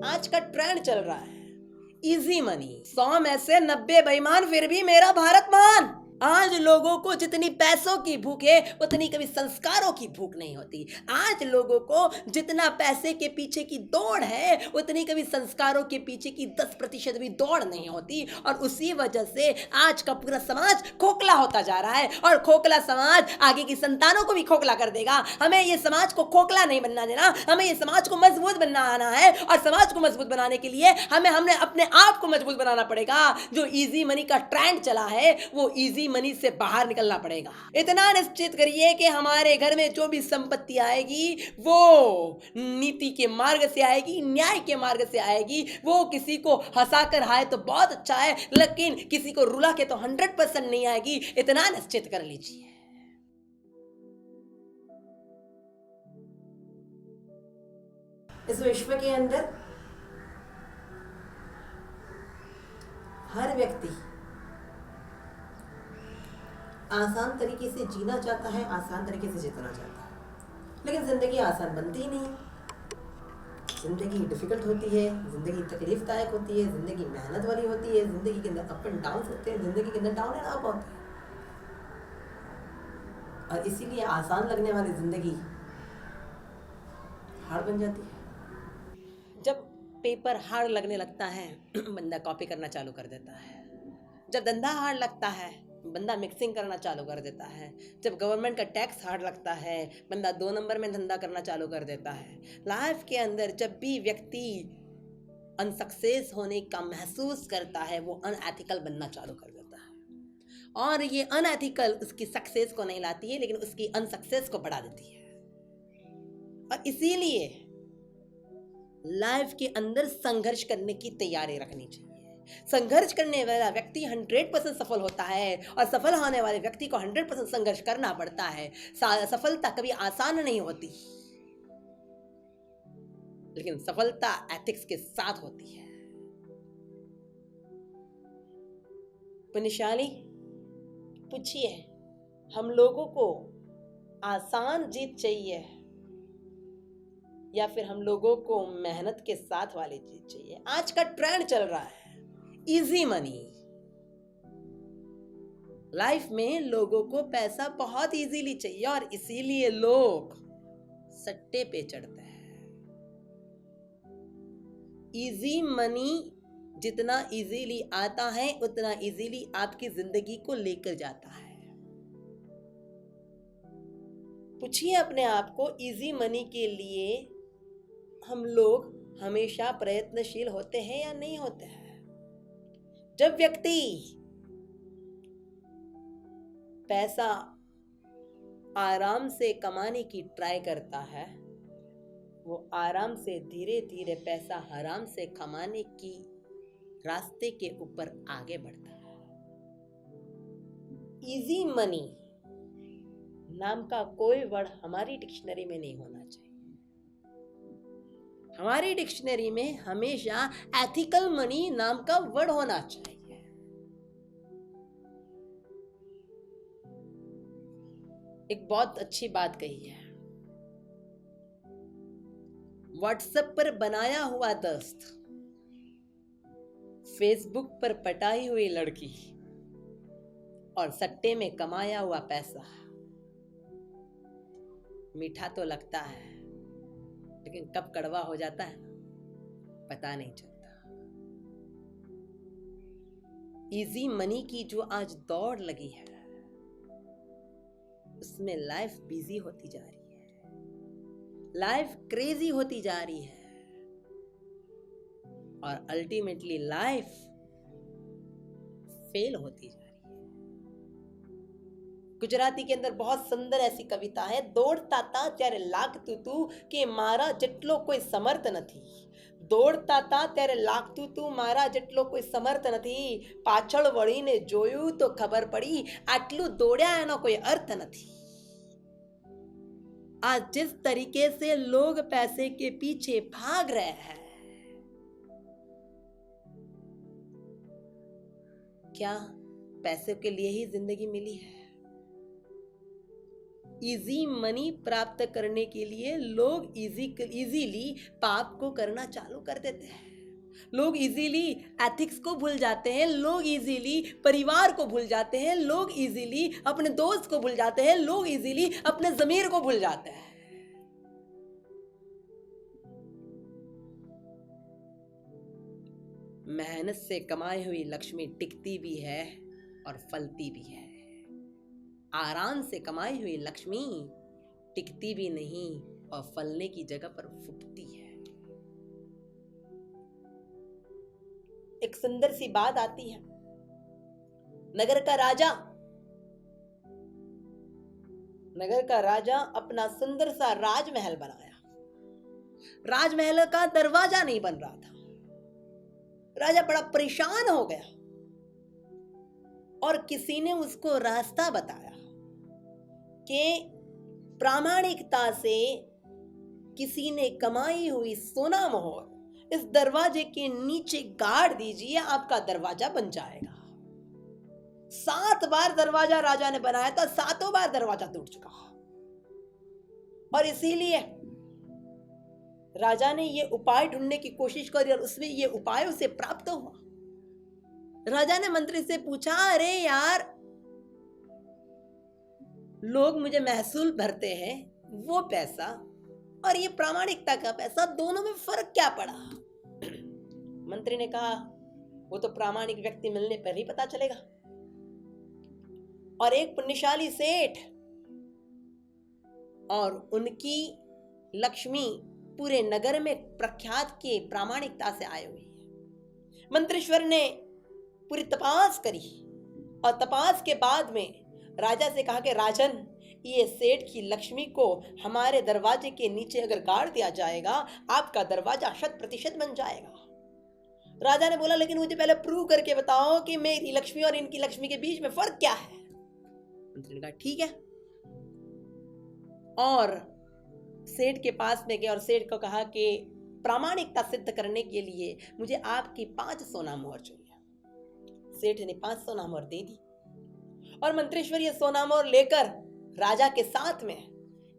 आज का ट्रेंड चल रहा है इजी मनी। 100 में से 90 बेईमान, फिर भी मेरा भारत मान। आज लोगों को जितनी पैसों की भूख है उतनी कभी संस्कारों की भूख नहीं होती। आज लोगों को जितना पैसे के पीछे की दौड़ है उतनी कभी संस्कारों के पीछे की 10% भी दौड़ नहीं होती। और उसी वजह से आज का पूरा समाज खोखला होता जा रहा है, और खोखला समाज आगे की संतानों को भी खोखला कर देगा। हमें ये समाज को खोखला नहीं बनना देना, हमें ये समाज को मजबूत बनाना है। और समाज को मजबूत बनाने के लिए हमने अपने आप को मजबूत बनाना पड़ेगा। जो इजी मनी का ट्रेंड चला है वो इजी मनी से बाहर निकलना पड़ेगा। इतना निश्चित करिए कि हमारे घर में जो भी संपत्ति आएगी वो नीति के मार्ग से आएगी, न्याय के मार्ग से आएगी। वो किसी को हंसाकर आए तो बहुत अच्छा है, लेकिन किसी को रुला के तो 100% नहीं आएगी। इतना निश्चित कर लीजिए। इस विश्व के अंदर हर व्यक्ति आसान तरीके से जीना चाहता है, आसान तरीके से जीतना चाहता है, लेकिन जिंदगी आसान बनती ही नहीं। जिंदगी डिफिकल्ट होती है, जिंदगी तकलीफदायक होती है, जिंदगी मेहनत वाली होती है, जिंदगी के अंदर अप एंड डाउन होते हैं, जिंदगी के अंदर डाउन एंड अप होते हैं। और इसीलिए आसान लगने वाली जिंदगी हार्ड बन जाती है। जब पेपर हार्ड लगने लगता है बंदा कॉपी करना चालू कर देता है। जब धंधा हार्ड लगता है बंदा मिक्सिंग करना चालू कर देता है। जब गवर्नमेंट का टैक्स हार्ड लगता है बंदा 2 नंबर में धंधा करना चालू कर देता है। लाइफ के अंदर जब भी व्यक्ति अनसक्सेस होने का महसूस करता है वो अनएथिकल बनना चालू कर देता है। और ये अनएथिकल उसकी सक्सेस को नहीं लाती है, लेकिन उसकी अनसक्सेस को बढ़ा देती है। और इसीलिए लाइफ के अंदर संघर्ष करने की तैयारी रखनी चाहिए। संघर्ष करने वाला व्यक्ति 100% सफल होता है, और सफल होने वाले व्यक्ति को 100% संघर्ष करना पड़ता है। सफलता कभी आसान नहीं होती, लेकिन सफलता एथिक्स के साथ होती है। पुण्यशाली, पूछिए हम लोगों को आसान जीत चाहिए या फिर हम लोगों को मेहनत के साथ वाली जीत चाहिए। आज का ट्रेंड चल रहा है इजी मनी। लाइफ में लोगों को पैसा बहुत इजीली चाहिए, और इसीलिए लोग सट्टे पे चढ़ते हैं। इजी मनी जितना इजीली आता है उतना इजीली आपकी जिंदगी को लेकर जाता है। पूछिए अपने आप को, इजी मनी के लिए हम लोग हमेशा प्रयत्नशील होते हैं या नहीं होते हैं? जब व्यक्ति पैसा आराम से कमाने की ट्राई करता है वो आराम से धीरे धीरे पैसा हराम से कमाने की रास्ते के ऊपर आगे बढ़ता है। इजी मनी नाम का कोई वर्ड हमारी डिक्शनरी में नहीं होना चाहिए। हमारी डिक्शनरी में हमेशा एथिकल मनी नाम का वर्ड होना चाहिए। एक बहुत अच्छी बात कही है, व्हाट्सएप पर बनाया हुआ दोस्त, फेसबुक पर पटाई हुई लड़की, और सट्टे में कमाया हुआ पैसा मीठा तो लगता है, लेकिन कब कड़वा हो जाता है पता नहीं चलता। इजी मनी की जो आज दौड़ लगी है उसमें लाइफ बिजी होती जा रही है, लाइफ क्रेजी होती जा रही है, और अल्टीमेटली लाइफ फेल होती जा रही है। गुजराती के अंदर बहुत सुंदर ऐसी कविता है, दौड़ता था ત્યારે લાગતું તું કે મારા જેટલો કોઈ સમર્થ નથી, દોડતા હતા ત્યારે લાગતું તું મારા જેટલો કોઈ સમર્થ નથી, પાછળ વળીને જોયું તો ખબર પડી આટલું દોડ્યા એનો કોઈ अर्थ નથી। आज जिस तरीके से लोग पैसे के पीछे भाग रहे हैं, क्या पैसे के लिए ही जिंदगी मिली है? इजी मनी प्राप्त करने के लिए लोग इजीली पाप को करना चालू कर देते हैं। लोग इजीली एथिक्स को भूल जाते हैं, लोग इजीली परिवार को भूल जाते हैं, लोग इजीली अपने दोस्त को भूल जाते हैं, लोग इजीली अपने ज़मीर को भूल जाते हैं। मेहनत से कमाई हुई लक्ष्मी टिकती भी है और फलती भी है। आराम से कमाई हुई लक्ष्मी टिकती भी नहीं और फलने की जगह पर फूटती है। एक सुंदर सी बात आती है। नगर का राजा अपना सुंदर सा राजमहल बनाया। राजमहल का दरवाजा नहीं बन रहा था। राजा बड़ा परेशान हो गया और किसी ने उसको रास्ता बताया कि प्रामाणिकता से किसी ने कमाई हुई सोना मोहर इस दरवाजे के नीचे गाड़ दीजिए, आपका दरवाजा बन जाएगा। 7 बार दरवाजा राजा ने बनाया था, 7 बार दरवाजा टूट चुका और इसीलिए राजा ने ये उपाय ढूंढने की कोशिश करी और उसमें ये उपाय उसे प्राप्त हुआ। राजा ने मंत्री से पूछा, अरे यार, लोग मुझे महसूल भरते हैं, वो पैसा और ये प्रामाणिकता का पैसा, दोनों में फर्क क्या पड़ा? मंत्री ने कहा, वो तो प्रामाणिक व्यक्ति मिलने पर ही पता चलेगा। और एक पुण्यशाली सेठ और उनकी लक्ष्मी पूरे नगर में प्रख्यात के प्रामाणिकता से आए हुए हैं। मंत्रीश्वर ने पूरी तपास करी और तपास के बाद में राजा से कहा कि राजन, ये सेठ की लक्ष्मी को हमारे दरवाजे के नीचे अगर गाड़ दिया जाएगा, आपका दरवाजा 100% बन जाएगा। राजा ने बोला, लेकिन मुझे पहले प्रूव करके बताओ कि मेरी लक्ष्मी और इनकी लक्ष्मी के बीच में फर्क क्या है। मंत्री ने कहा, ठीक है। और सेठ के पास में गए और सेठ को कहा कि प्रामाणिकता सिद्ध करने के लिए मुझे आपकी 5 सोना मोहर चाहिए। सेठ ने 5 सोना मोहर दे दी और मंत्रीश्वर ये सोना मोहर लेकर राजा के साथ में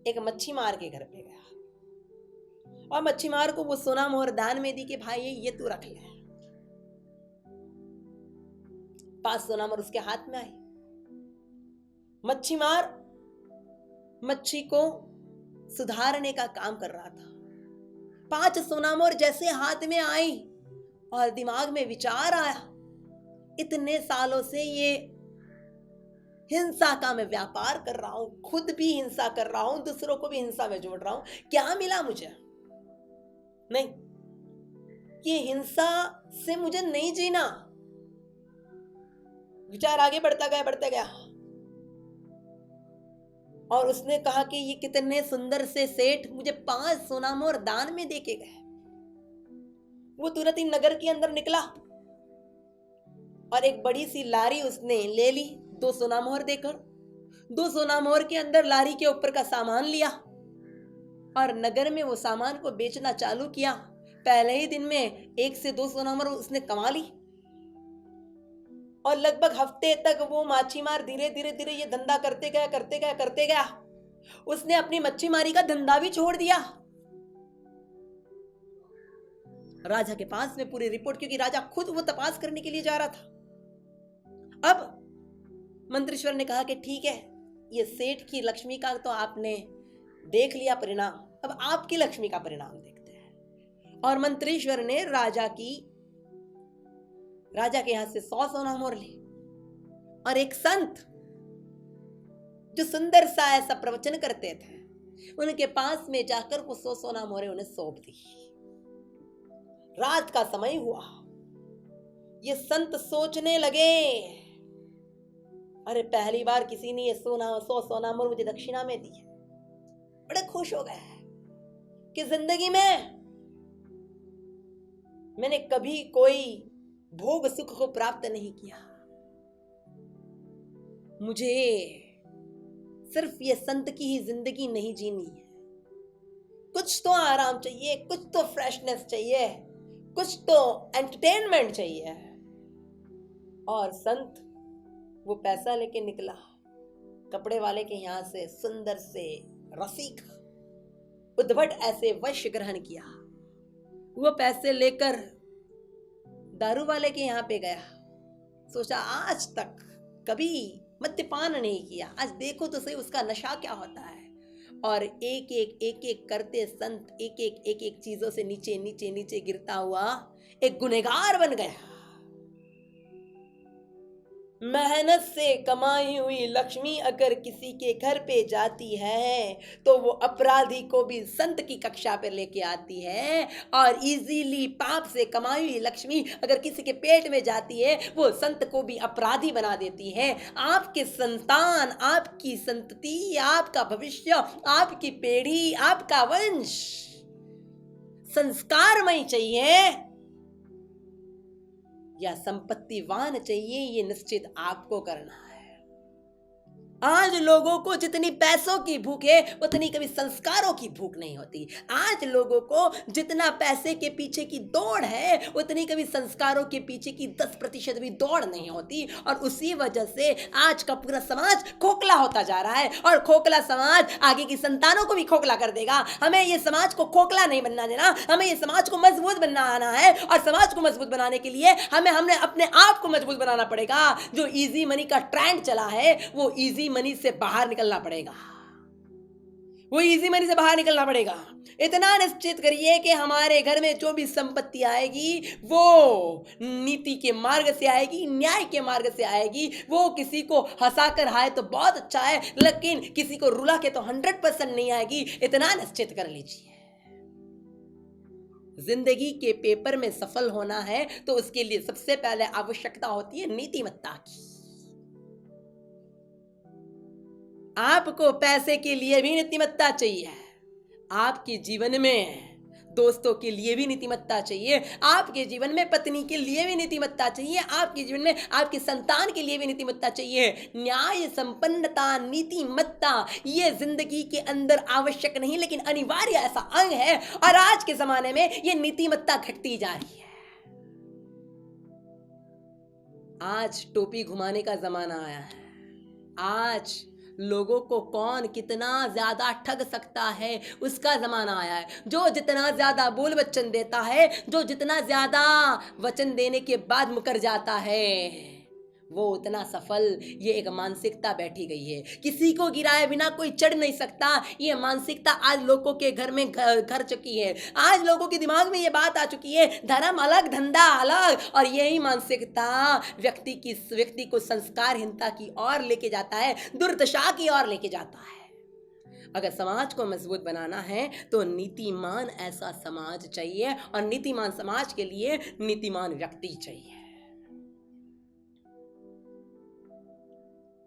एक मच्छीमार के घर पे गया और मच्छीमार को वो सोना मोहर दान में दी कि भाई ये तू रख ले। 5 सोना मोहर उसके हाथ में आई। मच्छीमार मच्छी को सुधारने का काम कर रहा था। 5 सोना मोहर जैसे हाथ में आई और दिमाग में विचार आया, इतने सालों से ये हिंसा का मैं व्यापार कर रहा हूं, खुद भी हिंसा कर रहा हूं, दूसरों को भी हिंसा में जोड़ रहा हूं, क्या मिला मुझे? नहीं, ये हिंसा से मुझे नहीं जीना। विचार आगे बढ़ता गया और उसने कहा कि ये कितने सुंदर से सेठ मुझे 5 सोना मोहर दान में देके गए। वो तुरंत ही नगर के अंदर निकला और एक बड़ी सी लारी उसने ले ली 2 सोना मोहर देकर। 2 सोना मोहर के अंदर लारी के ऊपर का सामान लिया और नगर में वो सामान को बेचना चालू किया। पहले ही दिन में 1 से 2 सोना मोहर उसने कमा ली और लगभग हफ्ते तक वो मच्छीमार धीरे धीरे ये धंधा करते गया। उसने अपनी मच्छीमारी का धंधा भी छोड़ दिया। राजा के पास में पूरी रिपोर्ट, क्योंकि राजा खुद वो तपास करने के लिए जा रहा था। अब मंत्रीश्वर ने कहा कि ठीक है, ये सेठ की लक्ष्मी का तो आपने देख लिया परिणाम, अब आपकी लक्ष्मी का परिणाम देखते हैं। और मंत्रीश्वर ने राजा के हाथ से 100 सोना मोहर ली और एक संत जो सुंदर सा ऐसा प्रवचन करते थे, उनके पास में जाकर वो 100 सोना मोहरें उन्हें सौंप दी। रात का समय हुआ। ये संत सोचने लगे, अरे पहली बार किसी ने ये 100 सोना मोहर मुझे दक्षिणा में दी है। बड़े खुश हो गए कि जिंदगी में मैंने कभी कोई भोग सुख को प्राप्त नहीं किया, मुझे सिर्फ ये संत की ही जिंदगी नहीं जीनी है। कुछ तो आराम चाहिए, कुछ तो फ्रेशनेस चाहिए, कुछ तो एंटरटेनमेंट चाहिए। और संत वो पैसा लेके निकला कपड़े वाले के यहाँ से सुंदर से रसिक उद्भट ऐसे वश ग्रहण किया। वो पैसे लेकर दारू वाले के यहाँ पे गया, सोचा आज तक कभी मद्यपान नहीं किया, आज देखो तो सही उसका नशा क्या होता है। और एक एक करते संत एक एक चीजों से नीचे नीचे नीचे गिरता हुआ एक गुनहगार बन गया। मेहनत से कमाई हुई लक्ष्मी अगर किसी के घर पे जाती है तो वो अपराधी को भी संत की कक्षा पे लेके आती है, और इजीली पाप से कमाई हुई लक्ष्मी अगर किसी के पेट में जाती है वो संत को भी अपराधी बना देती है। आपके संतान, आपकी संतति, आपका भविष्य, आपकी पीढ़ी, आपका वंश संस्कारमय चाहिए या संपत्तिवान चाहिए, ये निश्चित आपको करना है। आज लोगों को जितनी पैसों की भूख है उतनी कभी संस्कारों की भूख नहीं होती। आज लोगों को जितना पैसे के पीछे की दौड़ है उतनी कभी संस्कारों के पीछे की 10% भी दौड़ नहीं होती। और उसी वजह से आज का पूरा समाज खोखला होता जा रहा है, और खोखला समाज आगे की संतानों को भी खोखला कर देगा। हमें ये समाज को खोखला नहीं बनना देना, हमें ये समाज को मजबूत बनाना है। और समाज को मजबूत बनाने के लिए हमने अपने आप को मजबूत बनाना पड़ेगा। जो इजी मनी का ट्रेंड चला है वो इजी मनी से बाहर निकलना पड़ेगा, वो इजी मनी से बाहर निकलना पड़ेगा। इतना निश्चित करिए कि हमारे घर में जो भी संपत्ति आएगी वो नीति के मार्ग से आएगी, न्याय के मार्ग से आएगी। वो किसी को हंसाकर आए तो बहुत अच्छा है, लेकिन किसी को रुला के तो 100% नहीं आएगी। इतना निश्चित कर लीजिए। जिंदगी के पेपर में सफल होना है तो उसके लिए सबसे पहले आवश्यकता होती है नीतिमत्ता की। आपको पैसे के लिए भी नीतिमत्ता चाहिए, आपके जीवन में दोस्तों के लिए भी नीतिमत्ता चाहिए, आपके जीवन में पत्नी के लिए भी नीतिमत्ता चाहिए, आपके जीवन में आपके संतान के लिए भी नीतिमत्ता चाहिए। न्याय, संपन्नता, नीतिमत्ता ये जिंदगी के अंदर आवश्यक नहीं लेकिन अनिवार्य ऐसा अंग है। और आज के जमाने में ये नीतिमत्ता घटती जा रही है। आज टोपी घुमाने का जमाना आया है। आज लोगों को कौन कितना ज्यादा ठग सकता है उसका जमाना आया है। जो जितना ज्यादा बोल वचन देता है, जो जितना ज्यादा वचन देने के बाद मुकर जाता है वो उतना सफल। ये एक मानसिकता बैठी गई है, किसी को गिराए बिना कोई चढ़ नहीं सकता। ये मानसिकता आज लोगों के घर में घर चुकी है। आज लोगों के दिमाग में ये बात आ चुकी है, धर्म अलग धंधा अलग। और यही मानसिकता व्यक्ति को संस्कारहीनता की ओर लेके जाता है, दुर्दशा की ओर लेके जाता है। अगर समाज को मजबूत बनाना है तो नीतिमान ऐसा समाज चाहिए, और नीतिमान समाज के लिए नीतिमान व्यक्ति चाहिए।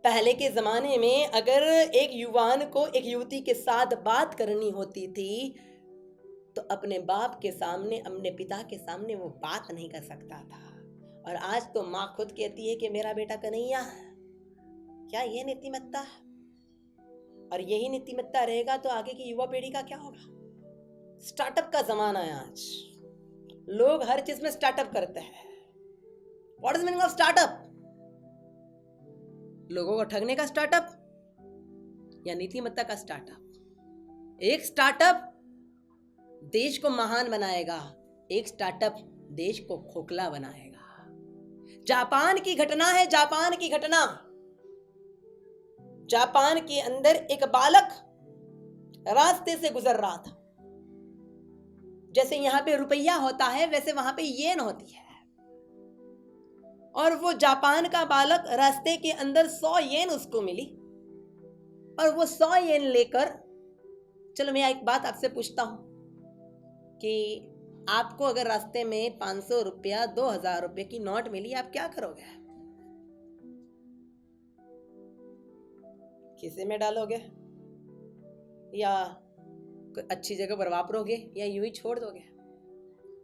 पहले के जमाने में अगर एक युवान को एक युवती के साथ बात करनी होती थी तो अपने बाप के सामने, अपने पिता के सामने वो बात नहीं कर सकता था। और आज तो माँ खुद कहती है कि मेरा बेटा कन्हैया। क्या ये नीतिमत्ता है? और यही नीतिमत्ता रहेगा तो आगे की युवा पीढ़ी का क्या होगा? स्टार्टअप का जमाना है आज, लोग हर चीज में स्टार्टअप करते हैं। What is meaning of startup? लोगों को ठगने का स्टार्टअप या नीतिमत्ता का स्टार्टअप? एक स्टार्टअप देश को महान बनाएगा, एक स्टार्टअप देश को खोखला बनाएगा। जापान की घटना है, जापान की घटना। जापान के अंदर एक बालक रास्ते से गुजर रहा था। जैसे यहां पे रुपया होता है वैसे वहां पे येन होती है। और वो जापान का बालक रास्ते के अंदर 100 येन उसको मिली, और वो 100 येन लेकर, चलो मैं एक बात आपसे पूछता हूं कि आपको अगर रास्ते में 500 रुपया, 2000 रुपये की नोट मिली, आप क्या करोगे? किसी में डालोगे या कोई अच्छी जगह पर वापरोगे या यूं ही छोड़ दोगे?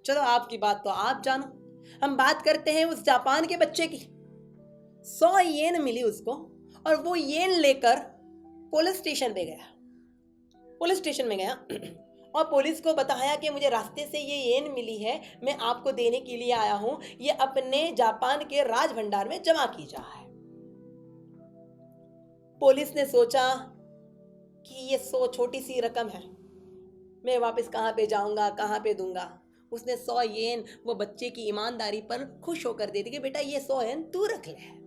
चलो आपकी बात तो आप जानो। हम बात करते हैं उस जापान के बच्चे की। 100 येन मिली उसको, और वो येन लेकर पुलिस स्टेशन पे गया। पुलिस स्टेशन में गया और पुलिस को बताया कि मुझे रास्ते से ये येन मिली है, मैं आपको देने के लिए आया हूं, ये अपने जापान के राज भंडार में जमा की जाए। पुलिस ने सोचा कि ये 100 छोटी सी रकम है, मैं वापस कहाँ पे जाऊंगा, कहाँ पे दूंगा। उसने 100 येन वो बच्चे की ईमानदारी पर खुश होकर दे दी कि बेटा ये 100 येन तू रख ले।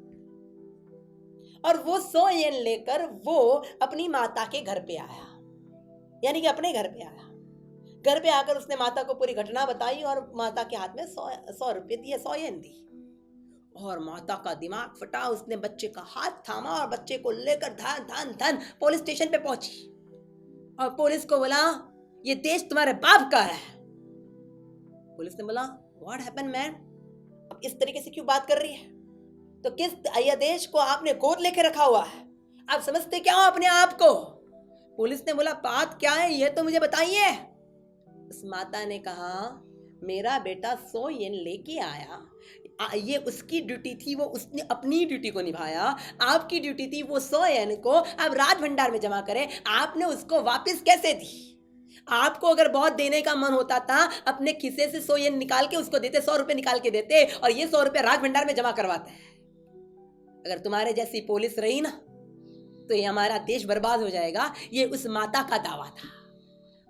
और वो 100 येन लेकर वो अपनी माता के घर पे आया, यानी कि अपने घर पे आया। घर पे आकर उसने माता को पूरी घटना बताई और माता के हाथ में 100 रुपये दिए, 100 येन दी। और माता का दिमाग फटा, उसने बच्चे का हाथ थामा और बच्चे को लेकर धन धन धन पुलिस स्टेशन पे पहुंची और पुलिस को बोला ये देश तुम्हारे बाप का है। पुलिस ने बोला व्हाट हैपन मैन, अब इस तरीके से क्यों बात कर रही है? तो किस देश को आपने गोद लेके रखा हुआ है? आप समझते क्या हो अपने आप को? पुलिस ने बोला बात क्या है ये तो मुझे बताइए। उस माता ने कहा मेरा बेटा 100 येन लेके आया, ये उसकी ड्यूटी थी, वो उसने अपनी ड्यूटी को निभाया। आपकी ड्यूटी थी वो 100 येन को अब राज भंडार में जमा करें, आपने उसको वापस कैसे दी? आपको अगर बहुत देने का मन होता था अपने खिसे से 100 येन निकाल के उसको देते, 100 रुपए निकाल के देते और ये 100 रुपए राज भंडार में जमा करवाते हैं। अगर तुम्हारे जैसी पुलिस रही ना तो ये हमारा देश बर्बाद हो जाएगा। ये उस माता का दावा था।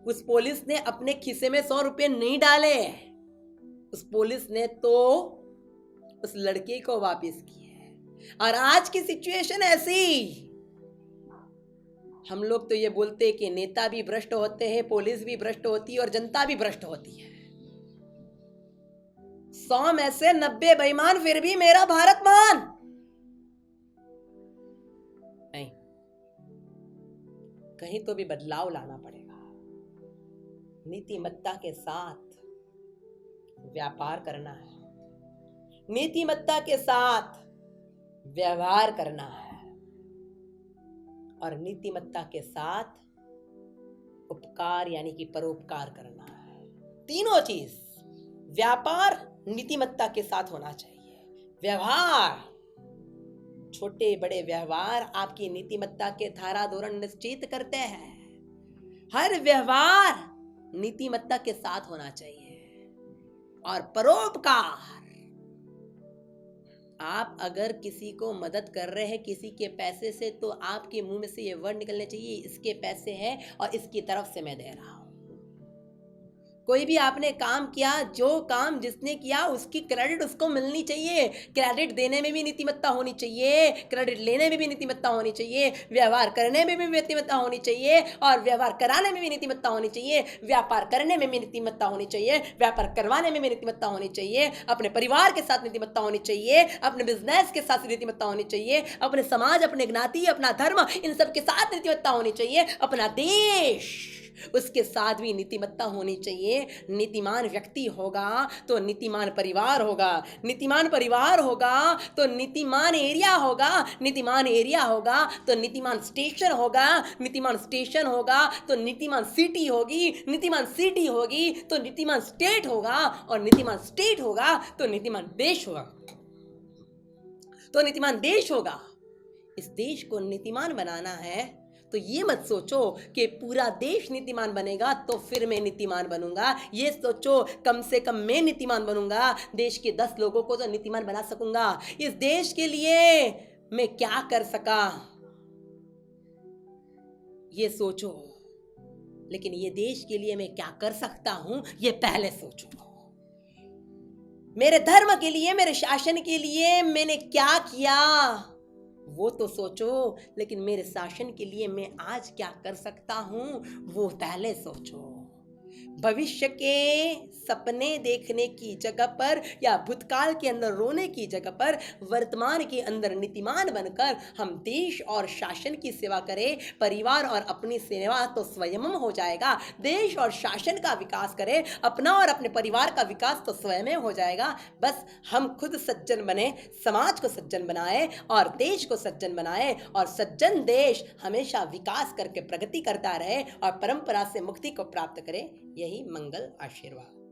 उस पुलिस ने अपने खिसे में 100 रुपए नहीं डाले, उस पुलिस ने तो उस लड़के को वापस किए। और आज की सिचुएशन ऐसी, हम लोग तो ये बोलते हैं कि नेता भी भ्रष्ट होते हैं, पुलिस भी भ्रष्ट होती है और जनता भी भ्रष्ट होती है। 100 में से 90 बेईमान, फिर भी मेरा भारत मान नहीं। कहीं तो भी बदलाव लाना पड़ेगा। नीतिमत्ता के साथ व्यापार करना है, नीतिमत्ता के साथ व्यवहार करना है और नीतिमत्ता के साथ उपकार यानी कि परोपकार करना है। तीनों चीज, व्यापार नीतिमत्ता के साथ होना चाहिए, व्यवहार, छोटे बड़े व्यवहार आपकी नीतिमत्ता के धारा धोरण निश्चित करते हैं। हर व्यवहार नीतिमत्ता के साथ होना चाहिए। और परोपकार, आप अगर किसी को मदद कर रहे हैं किसी के पैसे से, तो आपके मुंह में से ये वर्ड निकलने चाहिए इसके पैसे हैं और इसकी तरफ से मैं दे रहा हूं। कोई भी आपने काम किया, जो काम जिसने किया उसकी क्रेडिट उसको मिलनी चाहिए। क्रेडिट देने में भी नीतिमत्ता होनी चाहिए, क्रेडिट लेने में भी नीतिमत्ता होनी चाहिए, व्यवहार करने में भी नीतिमत्ता होनी चाहिए और व्यवहार कराने में भी नीतिमत्ता होनी चाहिए, व्यापार करने में भी नीतिमत्ता होनी चाहिए, व्यापार करवाने में भी नीतिमत्ता होनी चाहिए, अपने परिवार के साथ नीतिमत्ता होनी चाहिए, अपने बिजनेस के साथ नीतिमत्ता होनी चाहिए, अपने समाज, अपने ज्ञाति, अपना धर्म, इन सब के साथ नीतिमत्ता होनी चाहिए, अपना देश उसके साथ भी नीतिमत्ता होनी चाहिए। नीतिमान व्यक्ति होगा तो नीतिमान परिवार होगा, नीतिमान परिवार होगा तो नीतिमान एरिया होगा, नीतिमान एरिया होगा तो नीतिमान स्टेशन होगा, नीतिमान स्टेशन होगा तो नीतिमान सिटी होगी, नीतिमान सिटी होगी तो नीतिमान स्टेट होगा और नीतिमान स्टेट होगा तो नीतिमान देश होगा, तो नीतिमान देश होगा। इस देश को नीतिमान बनाना है तो ये मत सोचो कि पूरा देश नीतिमान बनेगा तो फिर मैं नीतिमान बनूंगा। ये सोचो कम से कम मैं नीतिमान बनूंगा, देश के 10 लोगों को तो नीतिमान बना सकूंगा। इस देश के लिए मैं क्या कर सका ये सोचो, लेकिन ये देश के लिए मैं क्या कर सकता हूं ये पहले सोचो। मेरे धर्म के लिए, मेरे शासन के लिए मैंने क्या किया वो तो सोचो, लेकिन मेरे शासन के लिए मैं आज क्या कर सकता हूं वो पहले सोचो। भविष्य के सपने देखने की जगह पर या भूतकाल के अंदर रोने की जगह पर वर्तमान के अंदर नीतिमान बनकर हम देश और शासन की सेवा करें। परिवार और अपनी सेवा तो स्वयं हो जाएगा, देश और शासन का विकास करें, अपना और अपने परिवार का विकास तो स्वयं हो जाएगा। बस हम खुद सज्जन बने, समाज को सज्जन बनाए और देश को सज्जन बनाए और सज्जन देश हमेशा विकास करके प्रगति करता रहे और परंपरा से मुक्ति को प्राप्त करे। यही मंगल आशीर्वाद।